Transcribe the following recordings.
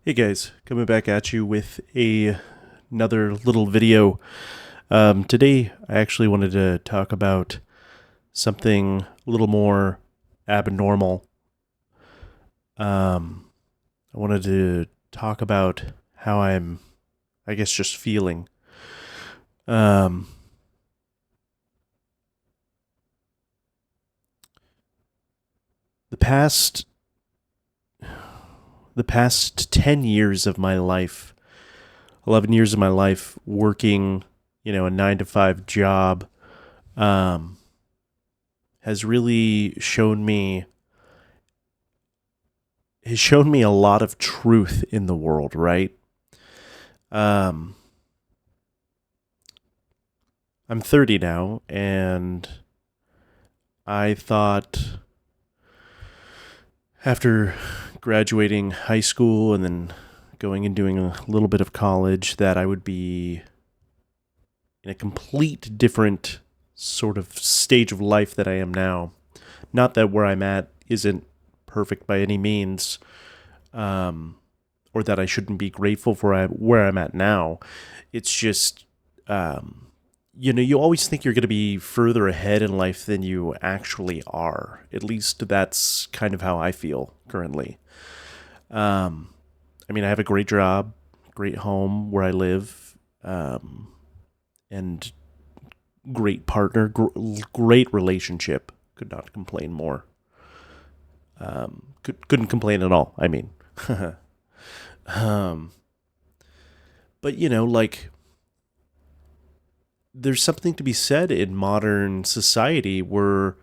Hey guys, coming back at you with another little video. Today, I actually wanted to talk about something a little more abnormal. I wanted to talk about how I'm, I guess, just feeling. Um, the past, the past 10 years of my life, 11 years of my life working, a 9 to 5 job, um, has really shown me a lot of truth in the world, right? Um, I'm 30 now, and I thought after graduating high school and then going and doing a little bit of college that I would be in a complete different sort of stage of life that I am now. Not that where I'm at isn't perfect by any means, um, or that I shouldn't be grateful for where I'm at now. It's just, you always think you're going to be further ahead in life than you actually are. At least that's kind of how I feel currently. Um, I have a great job, great home where I live, and great partner, great relationship. Could not complain more. Couldn't complain at all. Um, but like there's something to be said in modern society where,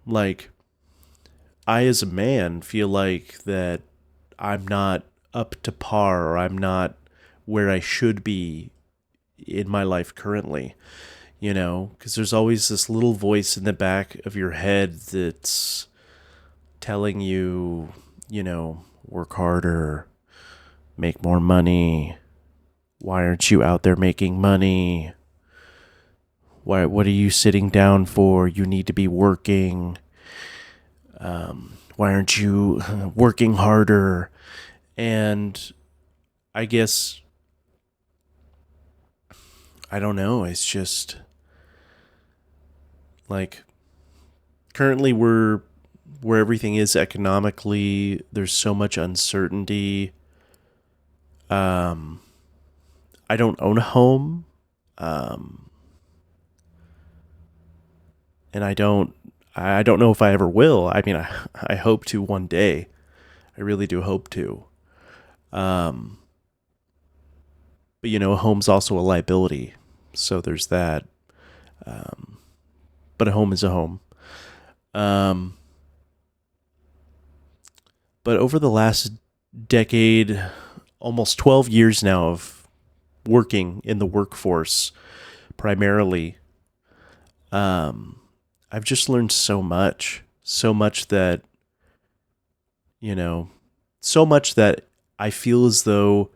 like, I as a man feel like that I'm not up to par, or I'm not where I should be in my life currently, because there's always this little voice in the back of your head that's telling you, work harder, make more money. Why aren't you out there making money? What are you sitting down for? You need to be working. Why aren't you working harder? And I guess, I don't know. It's just like currently we're where everything is economically, there's so much uncertainty. Um, I don't own a home. Um, and I don't know if I ever will. I hope to one day. I really do hope to. Um, but a home's also a liability. So there's that. Um, but a home is a home. Um, but over the last decade, almost 12 years now of working in the workforce primarily, um, I've just learned so much that, you know, so much that I feel as though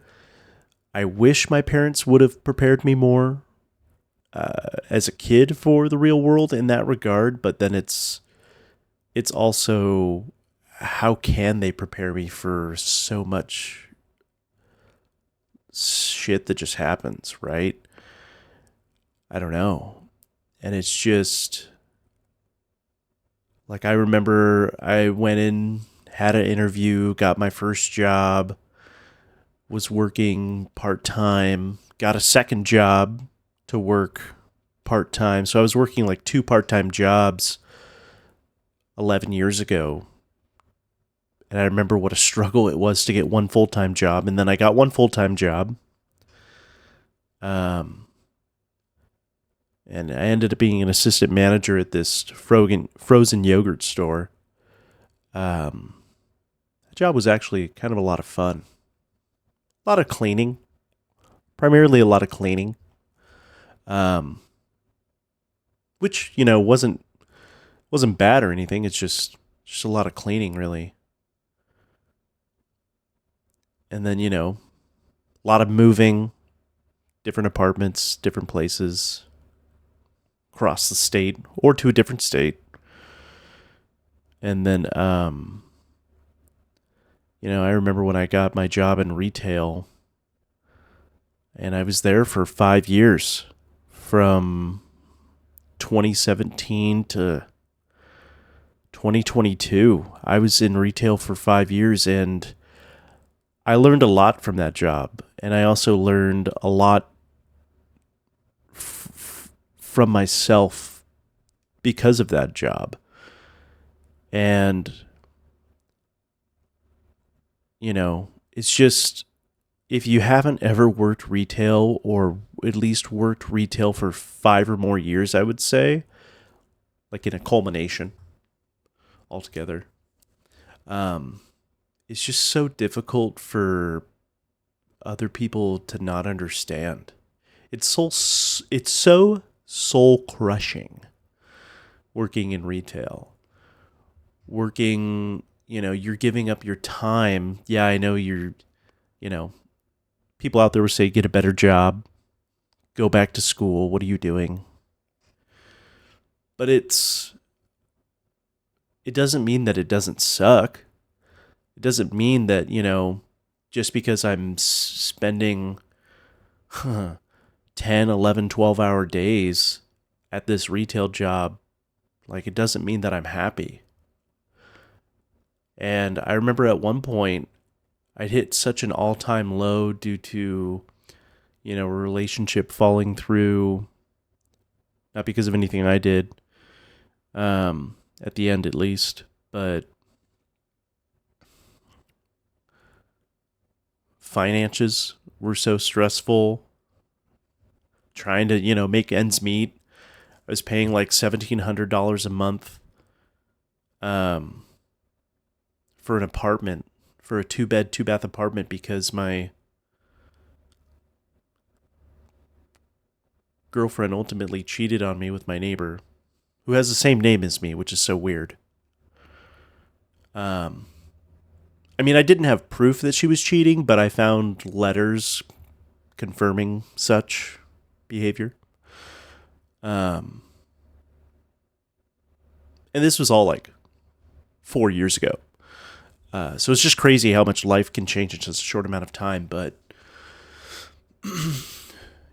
I wish my parents would have prepared me more as a kid for the real world in that regard. But then it's also, how can they prepare me for so much shit that just happens, right? I don't know. And it's just like, I remember I went in, had an interview, got my first job, was working part time, got a second job to work part time. So I was working like two part time jobs 11 years ago. And I remember what a struggle it was to get one full time job. And then I got one full time job. Um, and I ended up being an assistant manager at this frozen yogurt store. The job was actually kind of a lot of fun. A lot of cleaning, primarily a lot of cleaning, um, which wasn't bad or anything. It's just a lot of cleaning, really. And then a lot of moving, different apartments, different places across the state or to a different state. And then I remember when I got my job in retail, and I was there for 5 years, from 2017 to 2022. I was in retail for 5 years, and I learned a lot from that job. And I also learned a lot from myself because of that job. And, it's just, if you haven't ever worked retail, or at least worked retail for 5 or more years, I would say, like in a culmination altogether, um, it's just so difficult for other people to not understand. It's so soul crushing working in retail. You're giving up your time. Yeah, I know you know, people out there will say, get a better job, go back to school. What are you doing? But it doesn't mean that it doesn't suck. It doesn't mean that, just because I'm spending 10, 11, 12-hour days at this retail job, like, it doesn't mean that I'm happy. And I remember at one point, I'd hit such an all-time low due to, a relationship falling through, not because of anything I did, at the end at least, but finances were so stressful, trying to, make ends meet. I was paying like $1,700 a month for an apartment, for a 2-bed, 2-bath apartment, because my girlfriend ultimately cheated on me with my neighbor, who has the same name as me, which is so weird. I mean, I didn't have proof that she was cheating, but I found letters confirming such behavior. And this was all like 4 years ago. So it's just crazy how much life can change in such a short amount of time. But,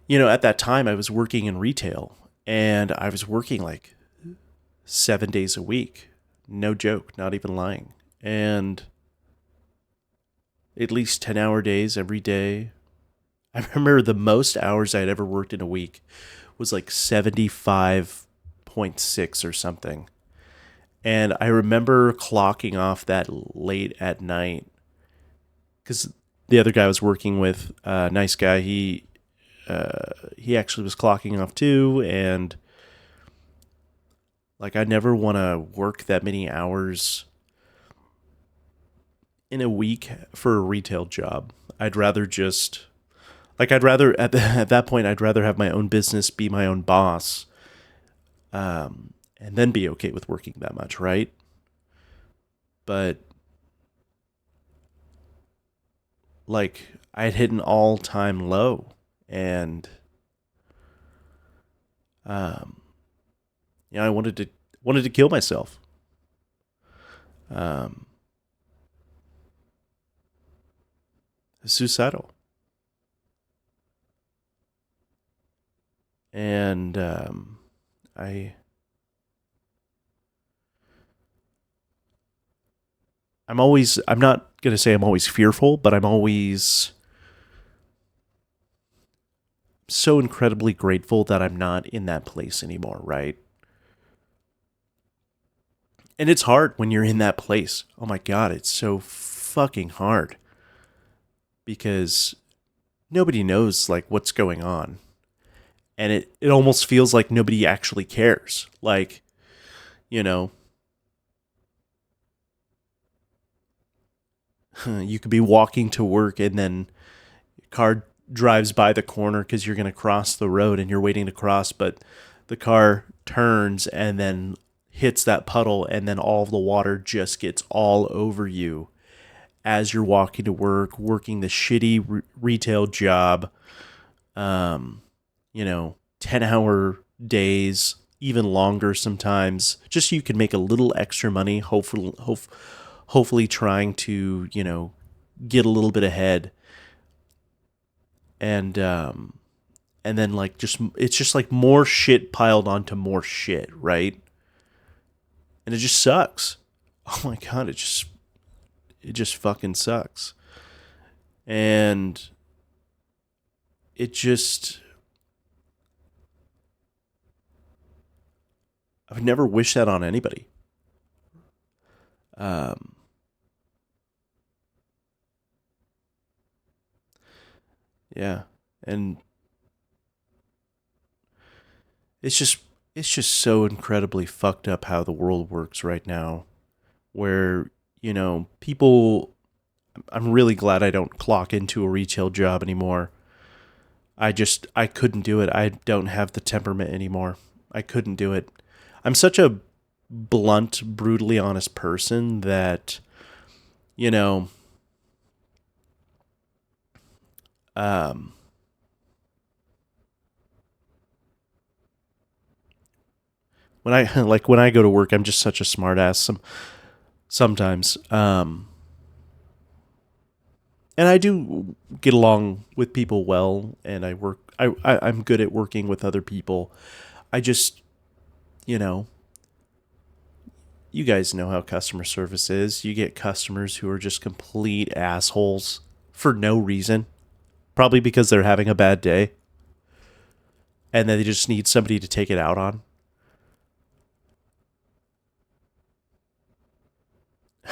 at that time I was working in retail, and I was working like 7 days a week. No joke, not even lying. And at least 10-hour days every day. I remember the most hours I'd ever worked in a week was like 75.6 or something. And I remember clocking off that late at night, because the other guy I was working with, nice guy, he actually was clocking off too. And like, I never want to work that many hours in a week for a retail job. I'd rather just, like, at that point, I'd rather have my own business, be my own boss, and then be okay with working that much, right? But, like, I had hit an all-time low, and um, I wanted to kill myself. Um, Suicidal. And I I'm not going to say I'm always fearful, but I'm always so incredibly grateful that I'm not in that place anymore, right? And it's hard when you're in that place. Oh my God, it's so fucking hard, because nobody knows like what's going on. And it almost feels like nobody actually cares. Like, you know, you could be walking to work, and then a car drives by the corner because you're going to cross the road and you're waiting to cross, but the car turns and then hits that puddle, and then all of the water just gets all over you as you're walking to work, working the shitty retail job, 10-hour days, even longer sometimes, just so you can make a little extra money, hopefully trying to, get a little bit ahead, and then like just it's just like more shit piled onto more shit, right? And it just sucks. Oh my god, it just fucking sucks. And it just I would never wish that on anybody. Um yeah. And it's just it's just so incredibly fucked up how the world works right now, where people, I'm really glad I don't clock into a retail job anymore. I couldn't do it. I don't have the temperament anymore. I couldn't do it. I'm such a blunt, brutally honest person that, you know, um, when I like when I go to work, I'm just such a smartass. Sometimes, and I do get along with people well, and I'm good at working with other people. I just, you know, you guys know how customer service is. You get customers who are just complete assholes for no reason, probably because they're having a bad day, and then they just need somebody to take it out on.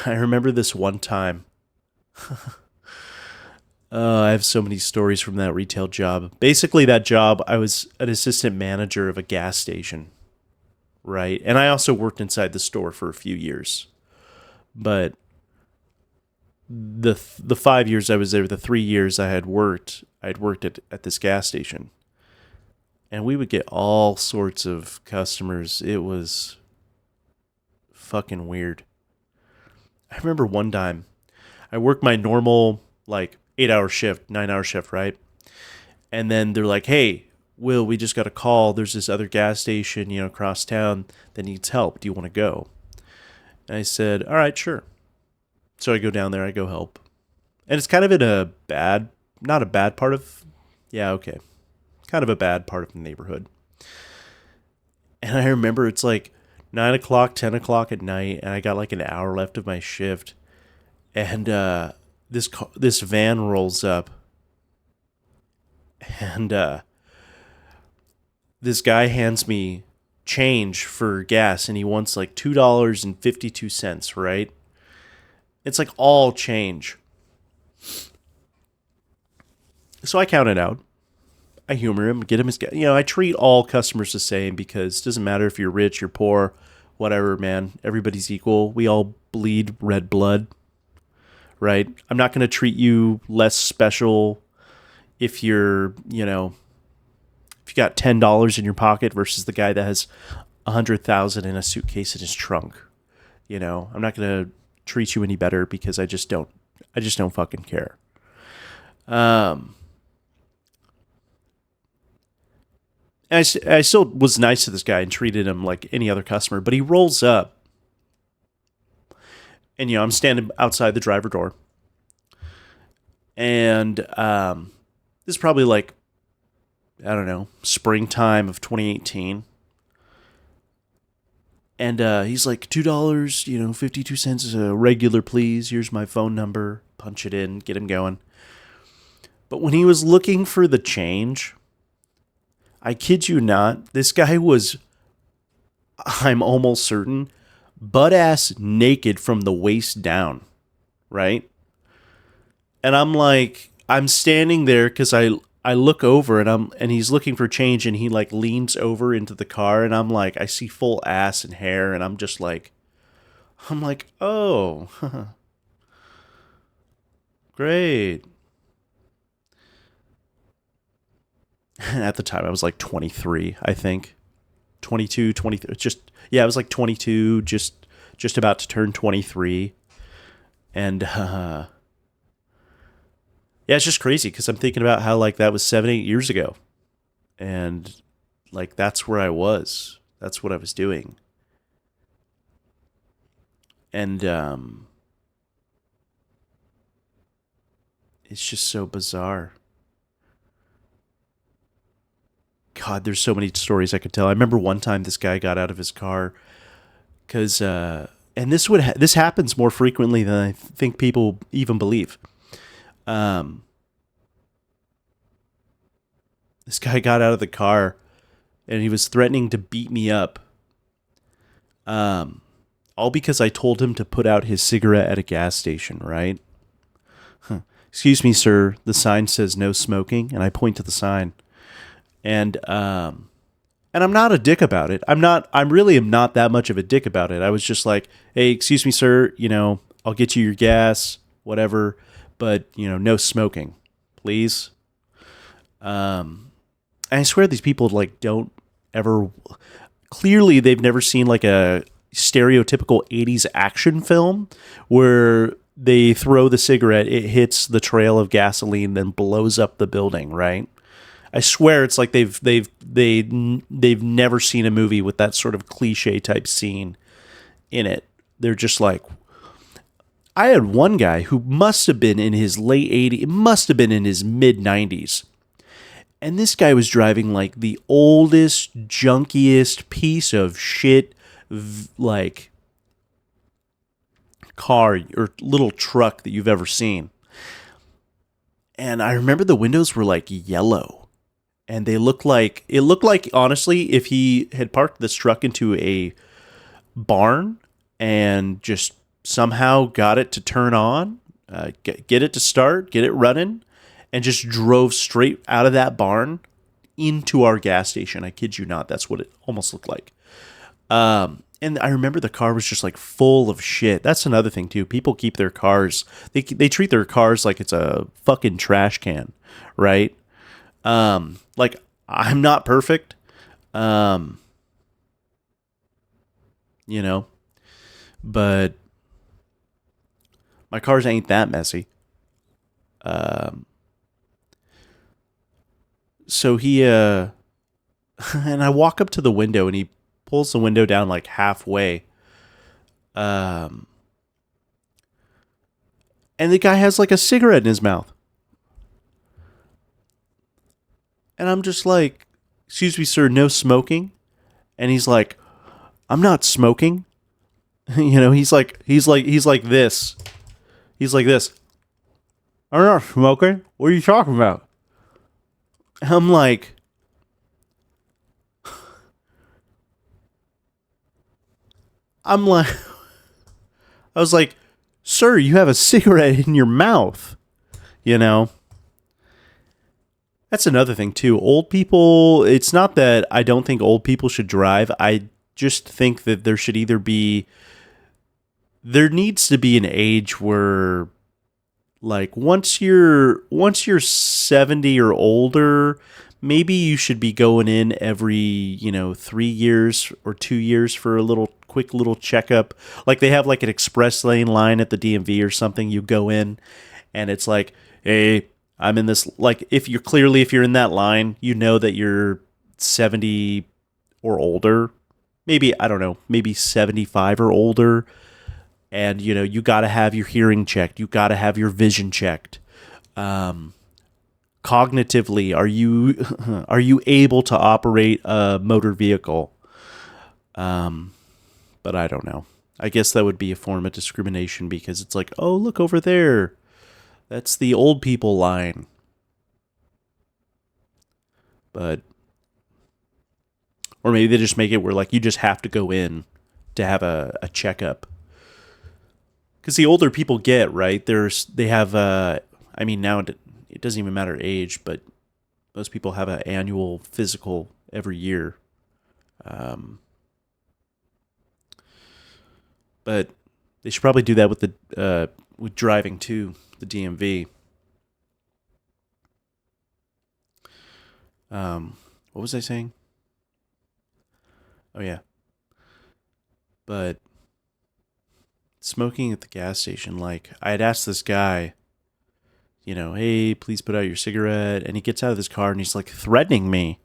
I remember this one time. I have so many stories from that retail job. Basically, that job, I was an assistant manager of a gas station, right? And I also worked inside the store for a few years. But the 5 years I was there, the 3 years I had worked at this gas station, and we would get all sorts of customers. It was fucking weird. I remember one time I worked my normal like 8 hour shift, 9 hour shift, right? And then they're like, "Hey, Will, we just got a call. There's this other gas station, across town that needs help. Do you want to go?" And I said, "All right, sure." So I go down there. I go help, and it's kind of in a bad, not a bad part of, yeah, okay, kind of a bad part of the neighborhood. And I remember it's like 9 o'clock, 10 o'clock at night, and I got like an hour left of my shift, and this van rolls up, and this guy hands me change for gas, and he wants like $2.52, right? It's like all change. So I count it out. I humor him, get him his gas. I treat all customers the same because it doesn't matter if you're rich, you're poor, whatever, man. Everybody's equal. We all bleed red blood, right? I'm not going to treat you less special if if you got $10 in your pocket versus the guy that has 100,000 in a suitcase in his trunk. I'm not going to treat you any better because I just don't fucking care. Um, and I still was nice to this guy and treated him like any other customer, but he rolls up, and I'm standing outside the driver door, and this is probably like, I don't know, springtime of 2018. And he's like, $2, 52 cents is a regular, please. Here's my phone number. Punch it in, get him going. But when he was looking for the change, I kid you not, this guy was, I'm almost certain, butt ass naked from the waist down, right? And I'm standing there because I look over, and he's looking for change, and he like leans over into the car, and I'm like, I see full ass and hair, and I'm like, oh, great. At the time I was like 23, I think. 22, 23, just, yeah, I was like 22, just about to turn 23. And yeah, it's just crazy because I'm thinking about how like that was 7, 8 years ago, and like that's where I was. That's what I was doing. And It's just so bizarre. God, there's so many stories I could tell. I remember one time this guy got out of his car because, and this happens more frequently than I think people even believe. Um, this guy got out of the car and he was threatening to beat me up. All because I told him to put out his cigarette at a gas station, right? Huh. Excuse me, sir. The sign says no smoking, and I point to the sign. And I'm not a dick about it. I really am not that much of a dick about it. I was just like, hey, excuse me, sir, I'll get you your gas, whatever, but, no smoking, please. And I swear these people like don't ever, clearly they've never seen like a stereotypical 80s action film where they throw the cigarette, it hits the trail of gasoline, then blows up the building, right? I swear it's like they've never seen a movie with that sort of cliche type scene in it. They're just like, I had one guy who must have been in his late 80s, it must have been in his mid 90s. And this guy was driving like the oldest, junkiest piece of shit, like car or little truck that you've ever seen. And I remember the windows were like yellow. And it looked like, honestly, if he had parked this truck into a barn and just somehow got it to turn on, get it to start, get it running, and just drove straight out of that barn into our gas station. I kid you not. That's what it almost looked like. And I remember the car was just like full of shit. That's another thing too. People keep their cars, they treat their cars like it's a fucking trash can, right? Like I'm not perfect, but my cars ain't that messy. So he, and I walk up to the window and he pulls the window down like halfway. And the guy has like a cigarette in his mouth. And I'm just like, excuse me, sir, no smoking. And he's like, I'm not smoking. He's like this. He's like this. I'm not smoking. What are you talking about? I'm like, I was like, sir, you have a cigarette in your mouth, That's another thing too. Old people, it's not that I don't think old people should drive. I just think that there needs to be an age where like once you're 70 or older, maybe you should be going in every, 3 years or 2 years for a quick little checkup. Like they have like an express lane line at the DMV or something. You go in and it's like, hey, I'm in this, like if you're in that line, that you're 70 or older, maybe, I don't know, maybe 75 or older. And, you got to have your hearing checked. You got to have your vision checked. Cognitively, are you able to operate a motor vehicle? But I don't know. I guess that would be a form of discrimination because it's like, oh, look over there. That's the old people line. But, or maybe they just make it where like you just have to go in to have a checkup. Because the older people get, right, they have, now it doesn't even matter age, but most people have an annual physical every year. But they should probably do that with with driving too, the DMV. What was I saying? Oh yeah. But smoking at the gas station, like I had asked this guy, hey, please put out your cigarette, and he gets out of his car and he's like threatening me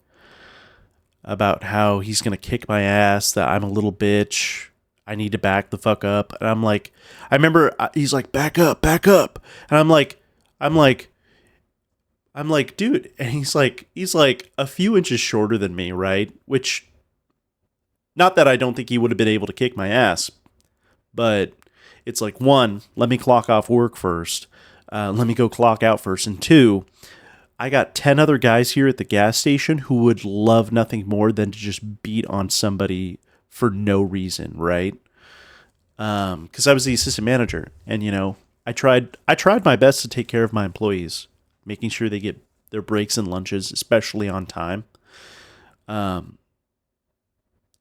about how he's gonna kick my ass, that I'm a little bitch, I need to back the fuck up. And I'm like, I remember he's like, back up, and I'm like, I'm like, dude, and he's like a few inches shorter than me, right? Which, not that I don't think he would have been able to kick my ass, but it's like, one, let me clock off work first. Let me go clock out first. And two, I got 10 other guys here at the gas station who would love nothing more than to just beat on somebody for no reason, right? Because I was the assistant manager, and I tried my best to take care of my employees, making sure they get their breaks and lunches, especially on time. Um,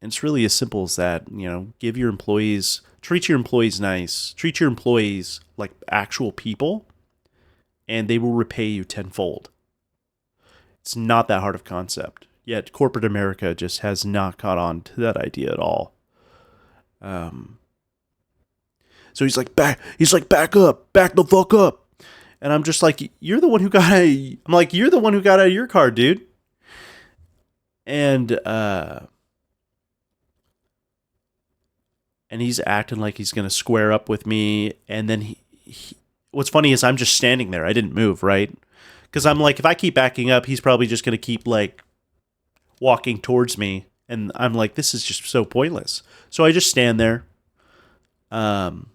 and it's really as simple as that. Treat your employees nice, treat your employees like actual people, and they will repay you tenfold. It's not that hard of concept. Yet corporate America just has not caught on to that idea at all. Um, so he's like, back up, back the fuck up. And I'm just like, you're the one who got out of your car, dude. And and he's acting like he's gonna square up with me. And then what's funny is I'm just standing there. I didn't move, right? Because I'm like, if I keep backing up, he's probably just gonna keep like walking towards me, and I'm like, this is just so pointless. So I just stand there. Um,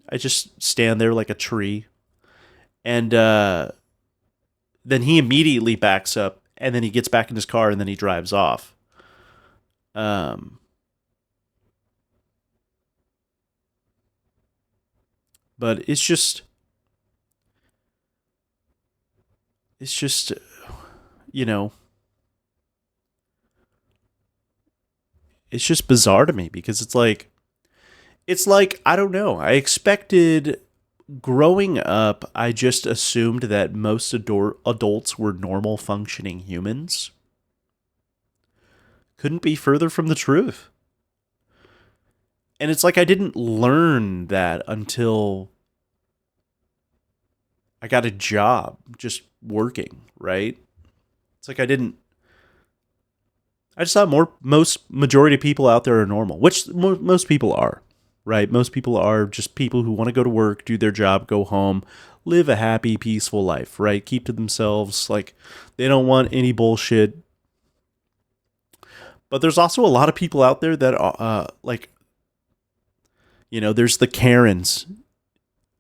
I just stand there like a tree, and then he immediately backs up, and then he gets back in his car, and then he drives off. Um, but it's just, you know, it's just bizarre to me because it's like I don't know. I expected growing up. I just assumed that most adults were normal functioning humans. Couldn't be further from the truth. And it's like I didn't learn that until I got a job just working, right? It's like I just thought most majority of people out there are normal, which most people are, right? Most people are just people who want to go to work, do their job, go home, live a happy, peaceful life, right? Keep to themselves. Like, they don't want any bullshit. But there's also a lot of people out there that are, there's the Karens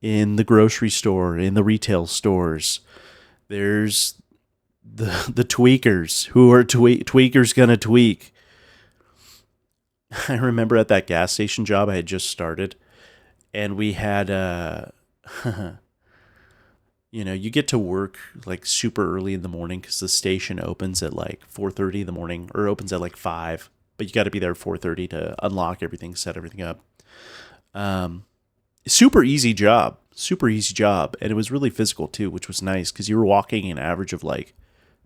in the grocery store, in the retail stores. There's the tweakers who are tweakers gonna tweak. I remember at that gas station job I had just started, and we had you get to work like super early in the morning because the station opens at like 4:30 in the morning, or opens at like 5, but you got to be there at 4:30 to unlock everything, set everything up. Um, super easy job, and it was really physical too, which was nice because you were walking an average of like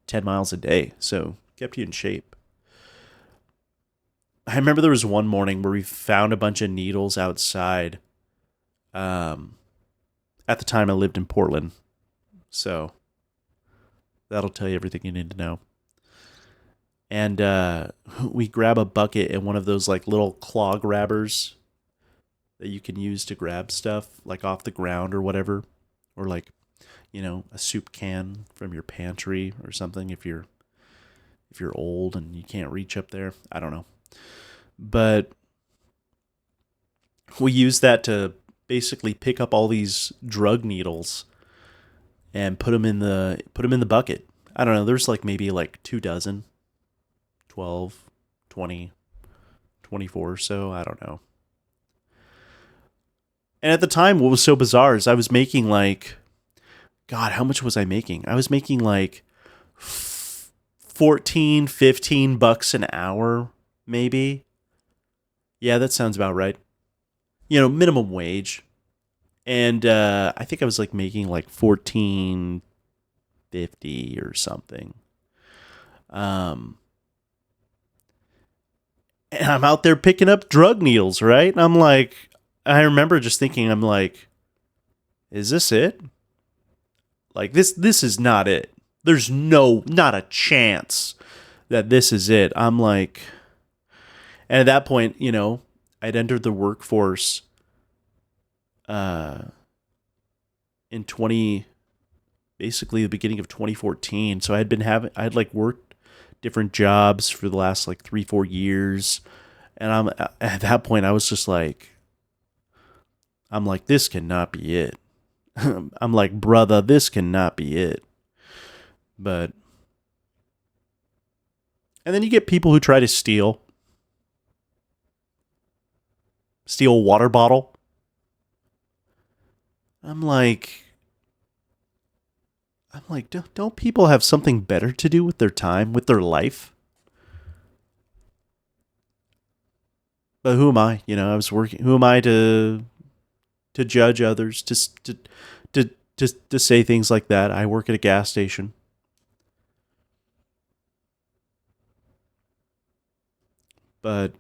10 miles a day, so kept you in shape. I remember there was one morning where we found a bunch of needles outside. Um, at the time, I lived in Portland, so that'll tell you everything you need to know. And we grab a bucket and one of those like little claw grabbers that you can use to grab stuff like off the ground or whatever, or like a soup can from your pantry or something if you're old and you can't reach up there. I don't know, but we use that to basically pick up all these drug needles and put them in the bucket. I don't know. There's like maybe like 2 dozen, 12, 20, 24 or so. I don't know. And at the time, what was so bizarre is I was making like, God, how much was I making? I was making like 14, 15 bucks an hour, maybe. Yeah, that sounds about right. Minimum wage. And I think I was like making like 14.50 or something. Um, and I'm out there picking up drug needles, right? And I remember just thinking, I'm like, is this it? Like this is not it. There's not a chance that this is it. I'm like, and at that point, I'd entered the workforce uh in 20 basically the beginning of 2014. So I had like worked different jobs for the last like 3, 4 years. And at that point, I was just like, I'm like, this cannot be it. I'm like, brother, this cannot be it. But, and then you get people who try to steal a water bottle. I'm like, don't people have something better to do with their time, with their life? But who am I? I was working. Who am I to judge others? To say things like that? I work at a gas station. But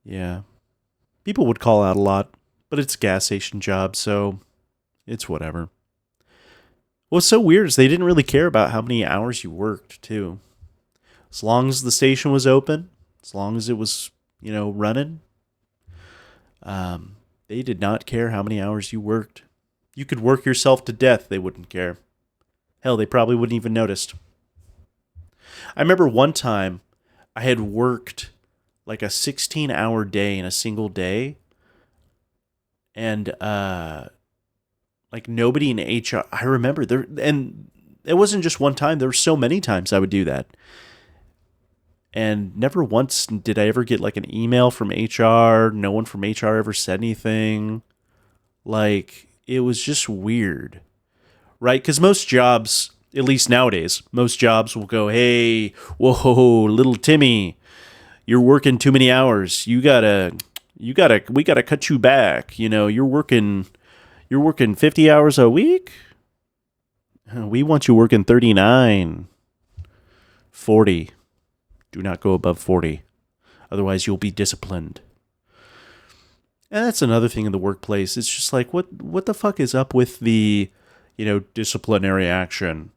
yeah, people would call out a lot, but it's a gas station job, so it's whatever. What's so weird is they didn't really care about how many hours you worked, too. As long as the station was open, as long as it was, running, they did not care how many hours you worked. You could work yourself to death, they wouldn't care. Hell, they probably wouldn't even noticed. I remember one time I had worked like a 16-hour day in a single day, and like nobody in HR. I remember there, and it wasn't just one time. There were so many times I would do that, and never once did I ever get like an email from HR. No one from HR ever said anything. Like it was just weird, right? Because most jobs, at least nowadays, most jobs will go, "Hey, whoa, little Timmy, you're working too many hours. We gotta cut you back. You're working 50 hours a week. We want you working 39, 40. Do not go above 40. Otherwise, you'll be disciplined." And that's another thing in the workplace. It's just like, what the fuck is up with the, disciplinary action?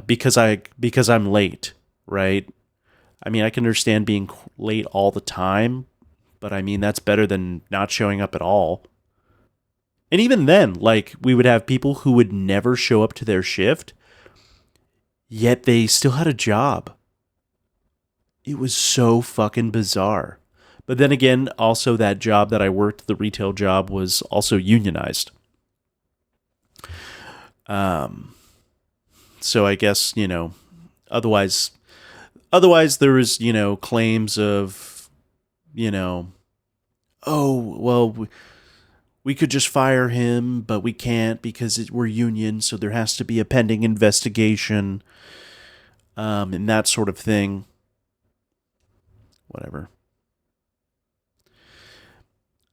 Because I'm late, right? I mean, I can understand being late all the time, but I mean, that's better than not showing up at all. And even then, like, we would have people who would never show up to their shift, yet they still had a job. It was so fucking bizarre. But then again, also that job that I worked, the retail job, was also unionized. Um, so I guess, otherwise, there was, claims of, you know, oh, well, we could just fire him, but we can't because we're union, so there has to be a pending investigation, and that sort of thing. Whatever.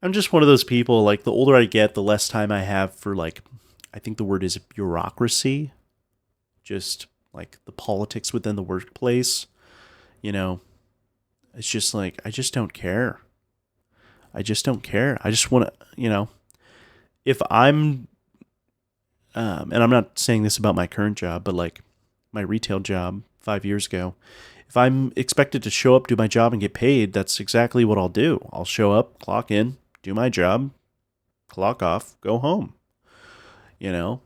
I'm just one of those people, like, the older I get, the less time I have for, like, I think the word is bureaucracy. Just, like, the politics within the workplace. You know, it's just like, I just don't care. I just don't care. I just want to, if I'm, and I'm not saying this about my current job, but like my retail job 5 years ago, if I'm expected to show up, do my job, and get paid, that's exactly what I'll do. I'll show up, clock in, do my job, clock off, go home. You know,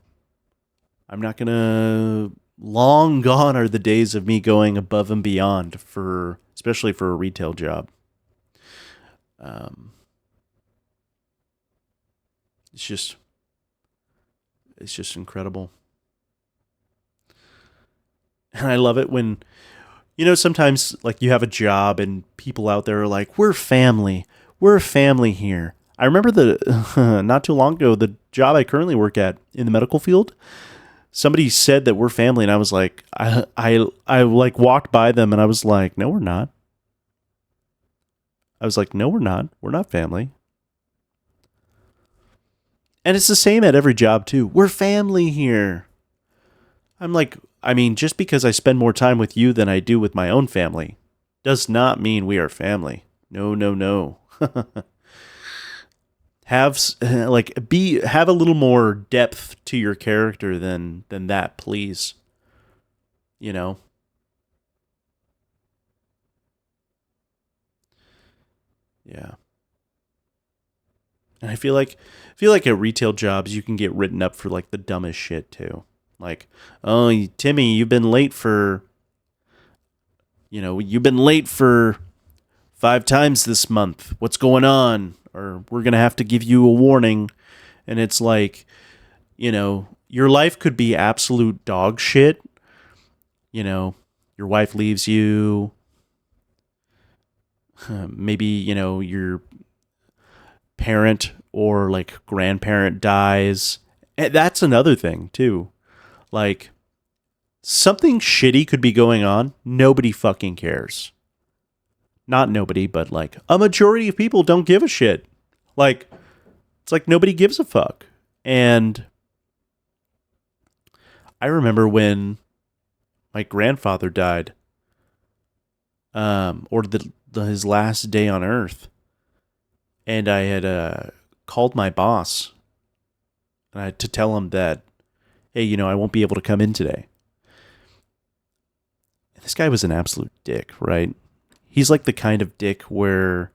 I'm not going to, long gone are the days of me going above and beyond especially for a retail job. Um, it's just incredible. And I love it when, sometimes like you have a job and people out there are like, we're family. We're a family here. I remember not too long ago, the job I currently work at in the medical field, somebody said that we're family. And I was like, I like walked by them and I was like, no, we're not. I was like, no, we're not. We're not family. And it's the same at every job too. We're family here. I'm like, I mean, just because I spend more time with you than I do with my own family does not mean we are family. No, no, no. Have have a little more depth to your character than that, please. You know. Yeah. And I feel like at retail jobs you can get written up for like the dumbest shit too. Like, oh, Timmy, you've been late for 5 times this month. What's going on? Or we're going to have to give you a warning. And it's like, your life could be absolute dog shit. Your wife leaves you. Maybe, your parent or like grandparent dies. And that's another thing, too. Like, something shitty could be going on. Nobody fucking cares. Not nobody, but like a majority of people don't give a shit. Like, it's like nobody gives a fuck. And I remember when my grandfather died, or his last day on Earth, and I had called my boss and I had to tell him that, hey, I won't be able to come in today. And this guy was an absolute dick, right? He's like the kind of dick where,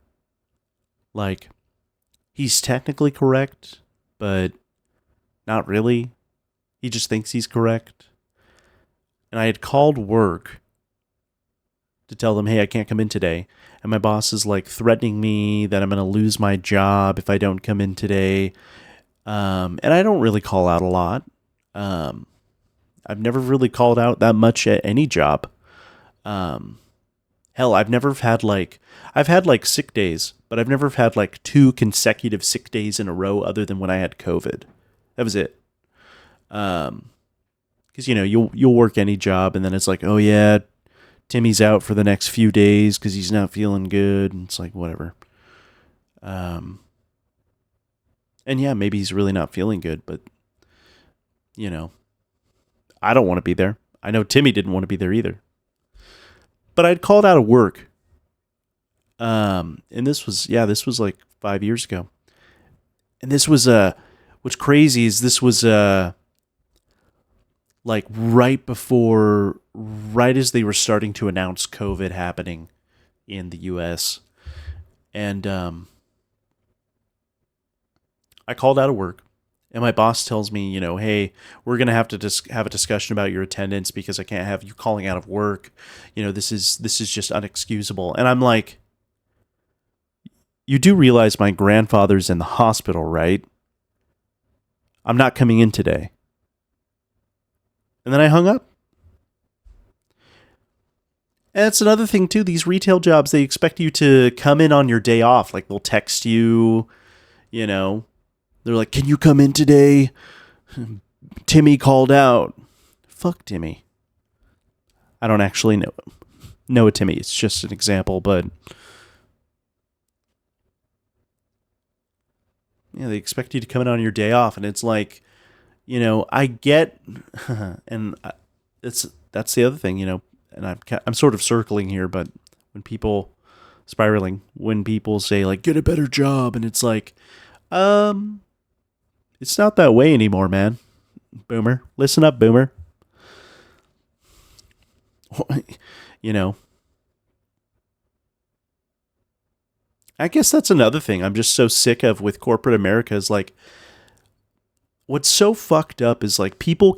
like, he's technically correct, but not really. He just thinks he's correct. And I had called work to tell them, hey, I can't come in today. And my boss is like threatening me that I'm going to lose my job if I don't come in today. And I don't really call out a lot. I've never really called out that much at any job. Hell, I've had like sick days, but I've never had like 2 consecutive sick days in a row other than when I had COVID. That was it. Because, you'll work any job and then it's like, oh yeah, Timmy's out for the next few days because he's not feeling good. And it's like, whatever. And yeah, maybe he's really not feeling good, but, I don't want to be there. I know Timmy didn't want to be there either. But I'd called out of work. And this was like 5 years ago. And this was, what's crazy is this was, like right as they were starting to announce COVID happening in the US. And, I called out of work. And my boss tells me, hey, we're going to have to have a discussion about your attendance because I can't have you calling out of work. This is just unexcusable. And I'm like, you do realize my grandfather's in the hospital, right? I'm not coming in today. And then I hung up. And that's another thing too. These retail jobs, they expect you to come in on your day off. Like they'll text you, they're like, can you come in today? Timmy called out. Fuck Timmy. I don't actually know a Timmy. It's just an example, but yeah, they expect you to come in on your day off, and it's like, I get, and that's the other thing, and I'm sort of circling here, but when people say like, get a better job, and it's like, it's not that way anymore, man. Boomer. Listen up, boomer. I guess that's another thing I'm just so sick of with corporate America is like, what's so fucked up is like people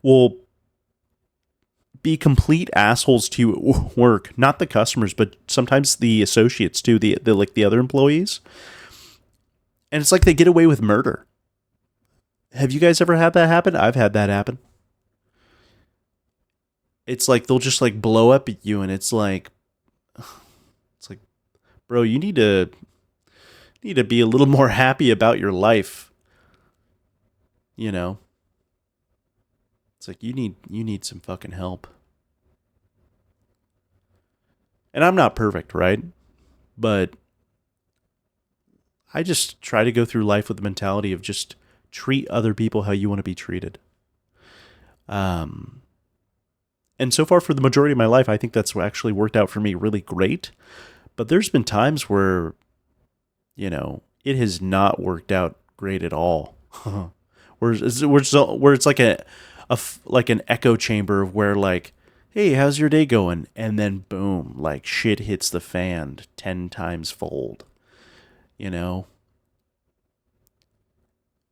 will be complete assholes to you at work, not the customers, but sometimes the associates too, the like the other employees. And it's like they get away with murder. Have you guys ever had that happen? I've had that happen. It's like they'll just like blow up at you, and it's like, bro, you need to be a little more happy about your life. It's like you need some fucking help. And I'm not perfect, right? But I just try to go through life with the mentality of just treat other people how you want to be treated. And so far for the majority of my life, I think that's actually worked out for me really great. But there's been times where, it has not worked out great at all. where it's like like an echo chamber of where like, hey, how's your day going? And then boom, like shit hits the fan 10 times fold.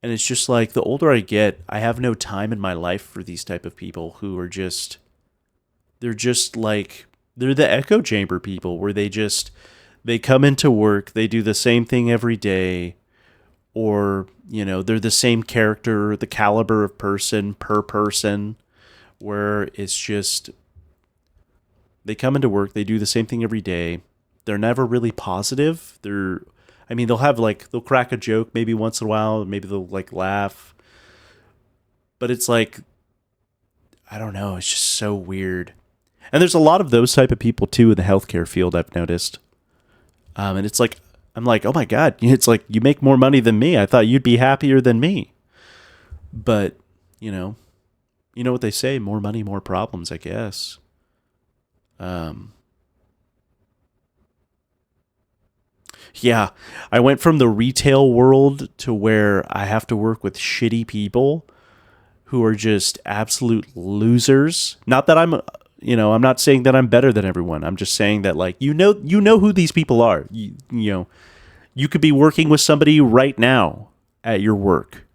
And it's just like the older I get, I have no time in my life for these type of people who are just they're just like they're the echo chamber people where they come into work, they do the same thing every day, or they're the same character, the caliber of person per person, where it's just they come into work, they do the same thing every day. They're never really positive. They'll have they'll crack a joke maybe once in a while, maybe they'll like laugh, but it's like I don't know, it's just so weird. And there's a lot of those type of people too in the healthcare field, I've noticed. And it's like I'm like, oh my god, it's like you make more money than me. I thought you'd be happier than me. But you know what they say: more money, more problems. I guess. Um, yeah, I went from the retail world to where I have to work with shitty people who are just absolute losers. Not that I'm not saying that I'm better than everyone. I'm just saying that like you know who these people are. You could be working with somebody right now at your work.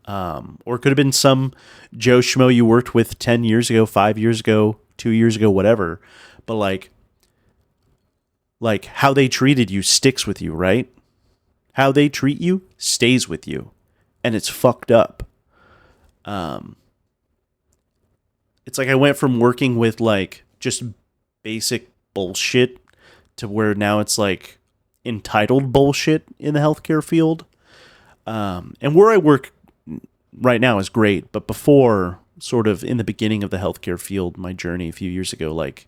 Or it could have been some Joe Schmo you worked with 10 years ago, 5 years ago, 2 years ago, whatever. But like how they treated you sticks with you, right? How they treat you stays with you. And it's fucked up. Um, it's like I went from working with like just basic bullshit to where now it's like entitled bullshit in the healthcare field. And where I work right now is great, but before, sort of in the beginning of the healthcare field, my journey a few years ago, like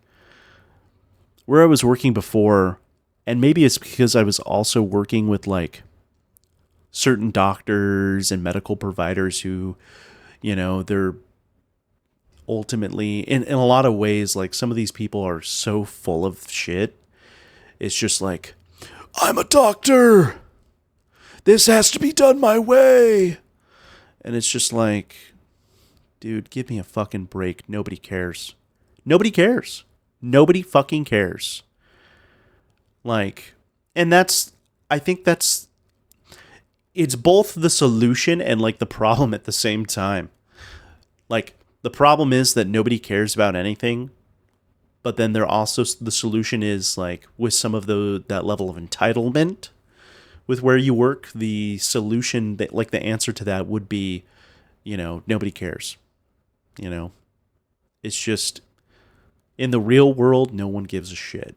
where I was working before, and maybe it's because I was also working with like certain doctors and medical providers who, they're ultimately in a lot of ways, like some of these people are so full of shit. It's just like, I'm a doctor. This has to be done my way. And it's just like, dude, give me a fucking break. Nobody cares. Nobody cares. Nobody fucking cares. Like, and I think it's both the solution and like the problem at the same time. Like, the problem is that nobody cares about anything, but then the solution is like with some of that level of entitlement with where you work, the solution that like the answer to that would be, nobody cares. It's just in the real world, no one gives a shit.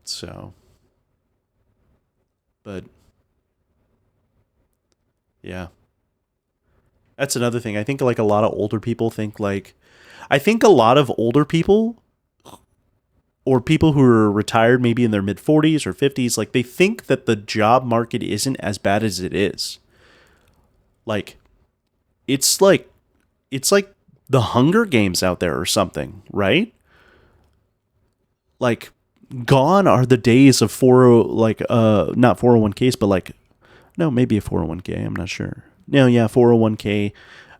So, but yeah, that's another thing. I think like a lot of older people think like, I think a lot of older people or people who are retired maybe in their mid 40s or 50s, like they think that the job market isn't as bad as it is. Like it's like it's like the Hunger Games out there or something, right? Like gone are the days of not 401ks, but like no, maybe a 401k, I'm not sure. No, yeah, 401k.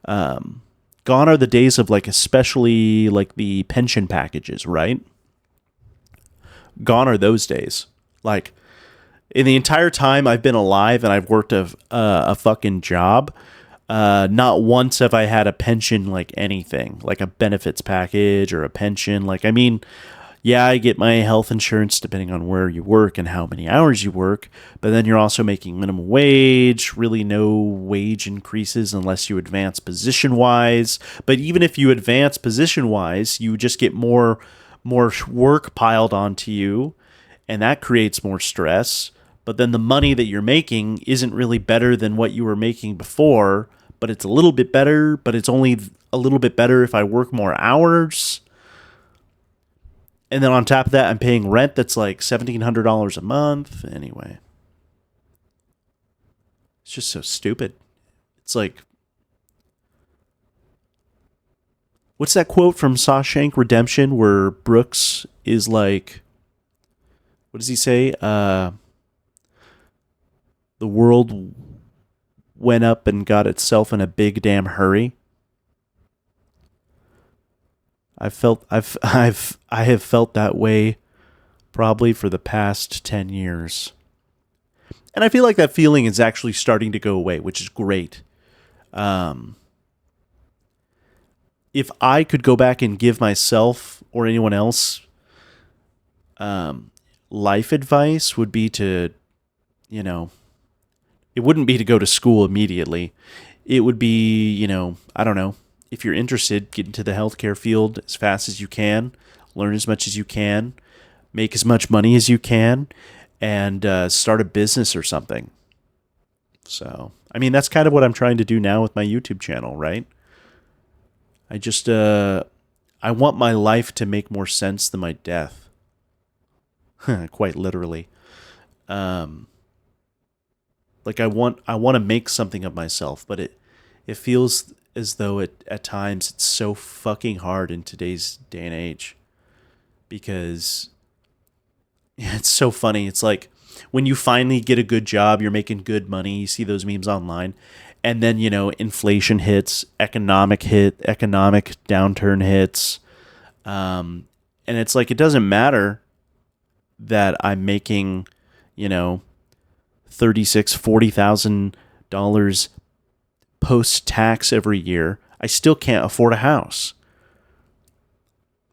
Gone are the days of like especially like the pension packages, right? Gone are those days. Like in the entire time I've been alive and I've worked a fucking job, not once have I had a pension like anything, like a benefits package or a pension. Like, I mean, yeah, I get my health insurance depending on where you work and how many hours you work, but then you're also making minimum wage, really no wage increases unless you advance position wise. But even if you advance position wise, you just get more work piled onto you, and that creates more stress. But then the money that you're making isn't really better than what you were making before, but it's a little bit better, but it's only a little bit better if I work more hours. And then on top of that, I'm paying rent that's like $1,700 a month. Anyway, it's just so stupid. It's like, what's that quote from Shawshank Redemption where Brooks is like, what does he say? The world went up and got itself in a big damn hurry. I have felt that way probably for the past 10 years. And I feel like that feeling is actually starting to go away, which is great. Um, if I could go back and give myself or anyone else um, life advice, would be to, you know, it wouldn't be to go to school immediately. It would be, I don't know, if you're interested, get into the healthcare field as fast as you can, learn as much as you can, make as much money as you can, and start a business or something. So, I mean, that's kind of what I'm trying to do now with my YouTube channel, right? I just, I want my life to make more sense than my death. Quite literally. Um, like I want to make something of myself, but it feels as though at times it's so fucking hard in today's day and age, because it's so funny. It's like when you finally get a good job, you're making good money, you see those memes online, and then, inflation hits, economic downturn hits. And it's like, it doesn't matter that I'm making, you know, $40,000 post tax every year. I still can't afford a house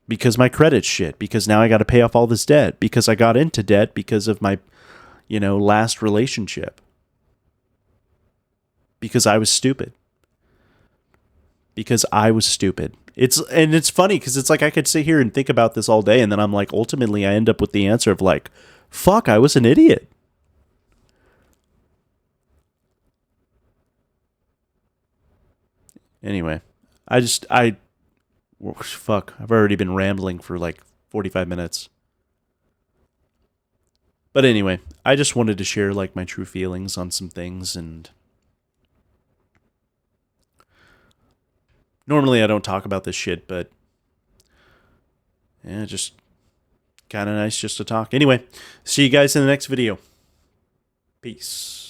because my credit's shit, because now I got to pay off all this debt, because I got into debt because of my, last relationship, because I was stupid. It's funny because it's like I could sit here and think about this all day, and then I'm like, ultimately I end up with the answer of like, fuck, I was an idiot. Anyway, fuck, I've already been rambling for like 45 minutes. But anyway, I just wanted to share like my true feelings on some things, and normally I don't talk about this shit, but yeah, just kind of nice just to talk. Anyway, see you guys in the next video. Peace.